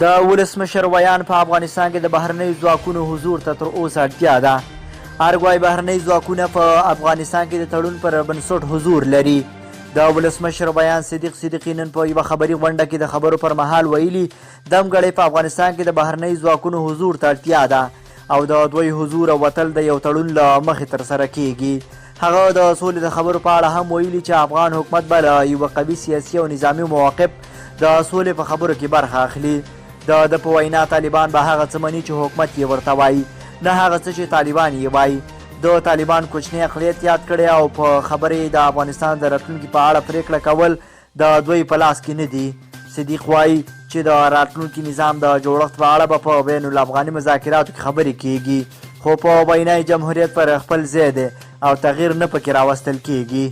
د ولسمشر ویان په افغانستان کې د بهرنیو ځواکونو حضور ته تر اوسه اړتیا ده. ارګ وایي بهرني ځواکونه په افغانستان کې د تړون پر بنسټ حضور لري. د ولسمشر بیان صدیقي نن په یوه خبري غونډه کې د خبرو پر مهال ویلي دمګړی په افغانستان کې د بهرني ځواکونو حضور ته اړتیا ده او د دوی حضور او وتل د یو تړون له مخې ترسره کیږي. هغه د سولې د خبرو په اړه هم ویلي چې افغان حکومت به له یوه قوي سیاسي او نظامي موقف د سولې په خبرو کې برخه اخلي. د په وینا طالبان به هغه څه مني چې حکومت یې ورته وایي، نه هغه څه چې طالبان یې وایي. د طالبان کوچنی اقلیت یاد کړی او په خبرې د افغانستان د راتلونکي په اړه پریکړه کول د دوی په لاس کې نه دي. صدیق وایي چې د راتلونکي نظام د جوړښت په اړه به په بین الافغاني مذاکراتو کې خبرې کیږي، خو په وینا جمهوریت پر خپل ځای دی او تغییر نه پکې راوستل کیږي.